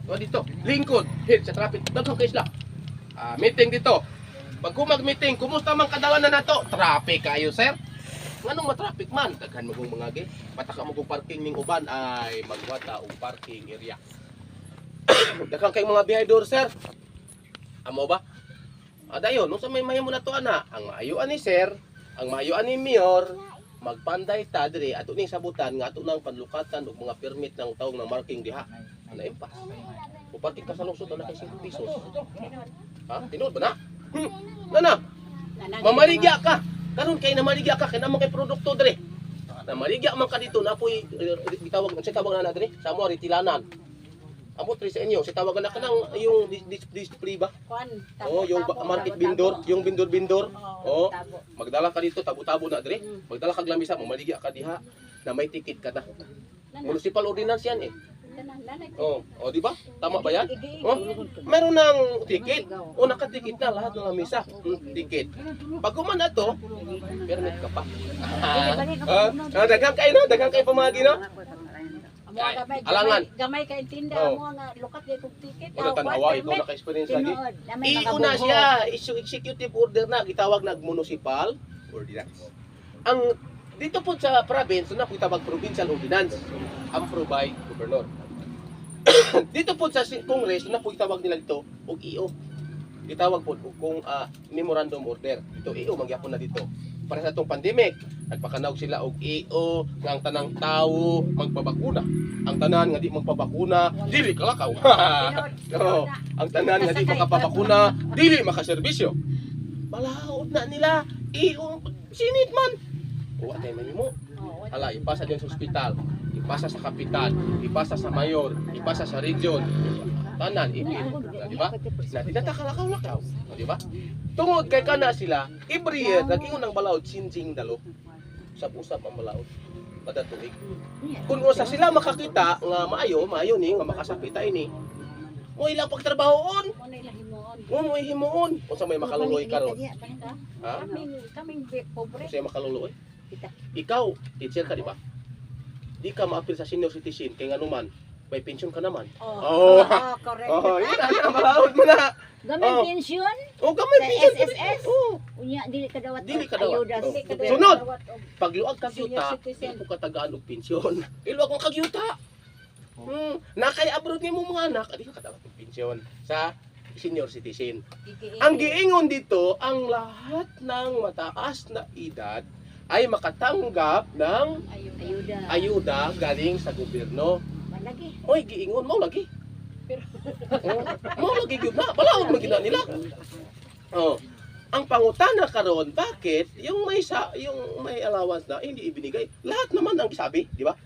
O dito, lingkod, hit sa traffic. Daghang kay isla. Meeting dito. Pag mag-meeting, kumusta man kadalan na nato? Traffic kayo, sir. Nganong ma-traffic man? Daghan mo mga gi. Pataka mo kung parking ning uban ay magwata og parking area. Daghang kay mga bihayador, sir. Amo ba? Dayon, nung sa may mahimo na to ana, ang maayuan ni sir, ang maayuan ni mayor, magpanday ta diri ato ning sabutan nga ato nang panlukatan og mga permit ng tawag ng marking diha. Ano impas? Kung parking ka sa lungsod na kay 5 pesos. Ha? Tinuod ba na? Nana, mamaligya ka. Karon kay namaligya ka kay naman kay produkto diri. Namaligya man ka dito napoy gitawag sa tawag na diri sa mo ritilanan. Amo tri sa inyo, si tawagan na kanang yung display ba? Oh, yung market vendor, yung vendor-vendor. Oh, magdala ka dito tabo-tabo na diri. Magdala ka lamisa mo maligya ka diha na may ticket ka na. Municipal ordinance yan eh. Oh, di ba? Tama ba yan? Oh, meron ng ticket. O nakatikit na lahat ng lamisa. Ticket. Pag kumana to, permit ka pa. Daghang kayo no? Daghang kayo pamagi no? Alangan. Gamay ka intinda mo nga lukat kay kog ticket. Wala tanawa ikaw naka-experience lagi. Iuna siya, issue executive order na gitawag nag municipal ordinance. Ang dito po sa province na po tawag provincial ordinance. Approved by governor. Dito po sa Congress na po itawag nila dito og EO. Gitawag po kung memorandum order. Ito EO magyapon na dito. Para sa itong pandemic, nagpakanaog sila og EO nga ang tanang tawo magpabakuna. Ang tanan nga di magpabakuna, dili kalakaw. No, ang tanan nga di makapabakuna, dili makaserbisyo. Balaod na nila EO sinit man. O atay man mo. Hala, ipasa din sa ospital, ipasa sa kapitan, ipasa sa mayor, ipasa sa region. Tanan, ipin. Di ba? Na tinatakalakaw-lakaw. Di ba? Tungod kay kana sila, every year, nag-ingon ng balaod, sinjing dalo. Usap-usap ang balaod. Kada tuig. Kung usa sila makakita, nga maayo ni, nga makasapita ini, mo ilang pagtrabahoon. Mo himuon. Kung sa may makaluluoy karon. Ha? Kaming pobre. Kung sa makaluluoy. Ikaw, teacher ka, di ba? Di ka ma-appeal sa senior citizen, kay nga naman, may pension ka naman. Correct. Yun ang malawad mo na. Gamay pension? Gamay Sa pension. SSS? Unya, dili ka dawat. Dili ka dawat. Ayuda, dili ka dawat. Sunod! Pagluag ka Senior gyuta, citizen. ito ka tagaan og pensyon. Iluag kong kagyuta. Nakay abroad ni mo mga anak, di ka dawat og pensyon sa senior citizen. Ang giingon dito, ang lahat ng mataas na edad ay makatanggap ng ayuda galing sa gobyerno. Malagi. Oy, giingon mo lagi. Mo lagi gyud na, balaod man gina nila. Ang pangutana karon, bakit yung may allowance na hindi ibinigay? Lahat naman ang sabi, di ba?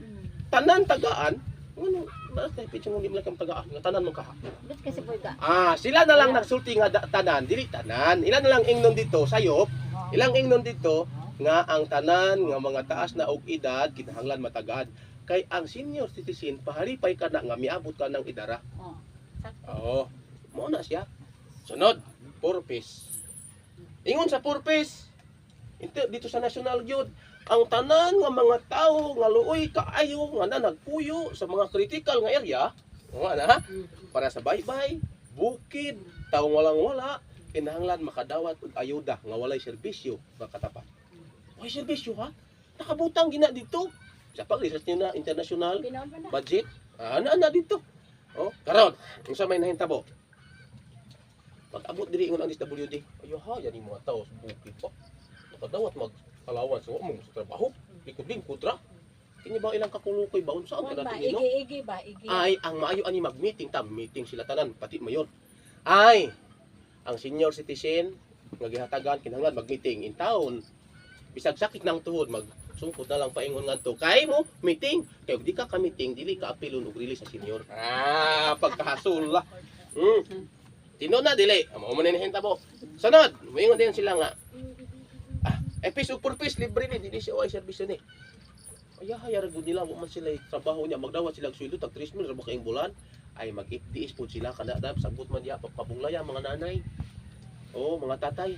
Tanan tagaan, ano, bakit pitching mo gimla kang tagaan, nga tanan mong kaha. Bit kasi boy ka. Sila na lang nagsulti nga tanan, dili tanan. Ilan na lang ingnon dito sayop, ilang ingnon dito nga ang tanan nga mga taas na og edad kinahanglan matagad. Kay ang senior citizen pahalipay ka na nga miabot ka ng idara. Mo na siya. Sunod, purpose. Ingon sa purpose. Dito sa National Youth, ang tanan nga mga tao nga luoy kaayo nga nagpuyo sa mga critical nga area, para sa baybay, bukid, taong walang-wala, kinahanglan makadawat og ayuda nga walay serbisyo nga katapat. May serbisyo ha? Nakabutang gina dito. Sa pag-research nyo na international budget. Ana dito. Karon, kung sa may nahintabo. Pag-abot diri ingon ang DSWD. Ayo ha, yan yung mga tao sa bukid pa. Nakadawat mag-allowance sa mo sa trabaho. Likod-lingkod ra. Kini ba ilang kakulukoy baon sa ang natin nino? Igi ba? Ay, ang maayo ani mag-meeting meeting sila tanan pati mayor. Ay, ang senior citizen nga gihatagan kinahanglan mag-meeting in town. Bisag sakit ng tuhod magsungkot na lang paingon ngadto kay mo meeting kay di ka meeting dili ka apilon og release sa senior. Pagkahasol la. Tino na dili. Amo man ni hintabo. Sunod, moingon din sila nga. Piece of purpose libre ni dili siya oy serbisyo ni. Hayar gud nila mo man sila trabaho niya magdawat sila sweldo tag 3,000 ra ba kay bulan ay mag-FDS pud sila kada dab sabot man diha pagpabunglaya mga nanay. Mga tatay.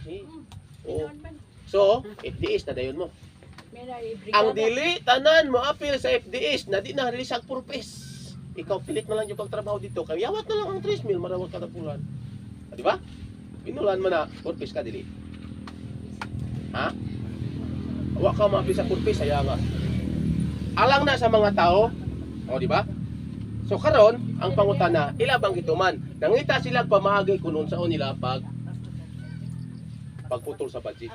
So, FDS na dayon mo. Ang dili tanan mo apil sa FDS na di na release ang purpose. ikaw pilit na lang yung pagtrabaho dito, kaya yawat na lang ang 3 mil, marawag kada bulan. Ah, di ba? Pinulan mo na, kurpis ka dili. Ha? Wa ka maapi sa kurpis, saya nga. Alang na sa mga tao, o di ba? So karon ang pangutana, ilabang ito man. Nangita sila pamahagi kung unsaon nila pagputol sa budget.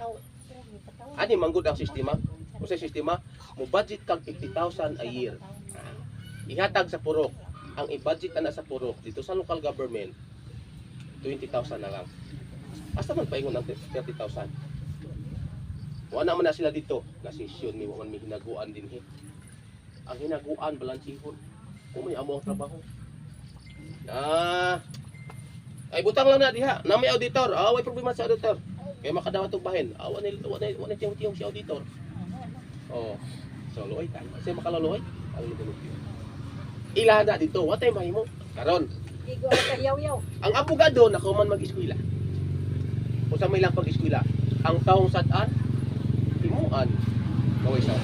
Ani manggod ang sistema? Usa sistema, mo budget kag 50,000 a year. Ihatag sa purok. Ang i-budget na sa purok dito sa local government 20,000 na lang. Asa man paingon ng 30,000? Wala man na sila dito. Nasisyon mi man mi hinaguan din he. Ang hinaguan balansihon. Kung may amo ang trabaho. Ay butang lang na diha. Na may auditor. Way problema sa auditor. Kaya makadawat og bahin. Wala tiyong si auditor. Oh. So luoy tayo. Kasi makalaluoy. Ang luoy. Ila na dito. Wa tay mahimo. Karon. Igo ka yaw-yaw. Ang abogado na man mag-eskwela. Kung sa may lang pag-eskwela. Ang taong sad-an himuan. Naway sa.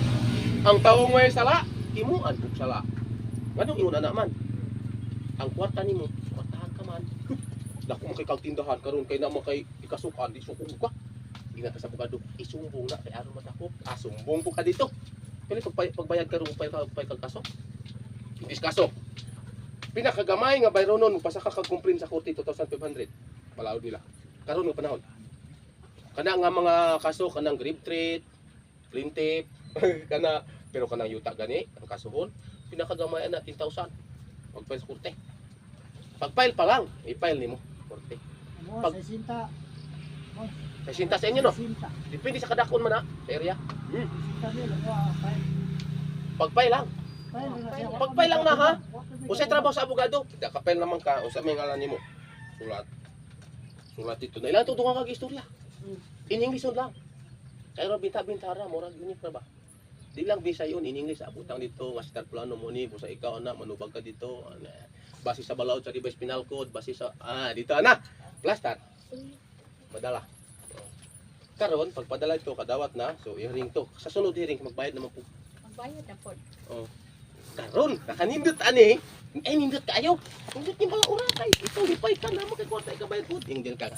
Ang taong may sala himuan ug sala. Nganong ingon ana man? Ang kwarta nimo, kwartahan ka man. Dako mo kay kagtindahan karon kay na mo kay ikasukan di sukog ka. Ina ka sa abogado, isumbong na kay aron matako. Sumbong ko ka dito. Kani pagbayad karon pay kag kaso. Indis kaso. Pinakagamay nga bayro nun pasaka kag complain sa korte 2,500. Palaod nila. Karon ng panahon. Kana nga mga kaso kanang grave threat, plaintiff, kana pero kanang yuta gani ang kasuhon pinakagamayan na 10,000 pag-file sa korte. Pag-file pa lang, i-file nimo korte. Pag- Sa sinta sa inyo no. Depende sa kadakon man na sa area. Pag-file lang. Pag-file lang na ha. O sa trabaho sa abogado, ka-file naman ka o sa may ngalan nimo. Sulat dito. Na ilang tutungan kag istorya. In English lang. Kaya binta-bintara, murag yun pa ba? Di lang bisa yun, in English, abutang dito, nga start plano mo ni, busa ikaw na, manubag ka dito, base sa balaod sa revised penal code, base sa, dito na, plastar, madala. Karon, pagpadala ito, kadawat na, so i-hearing to. Sa sunod hearing, magbayad naman po. Magbayad na po. Karon, nakanindot ani, nindot kayo. Nindot yung mga oras, itong lipay ka na, magkakwarta, ikabayad po, hindi ka.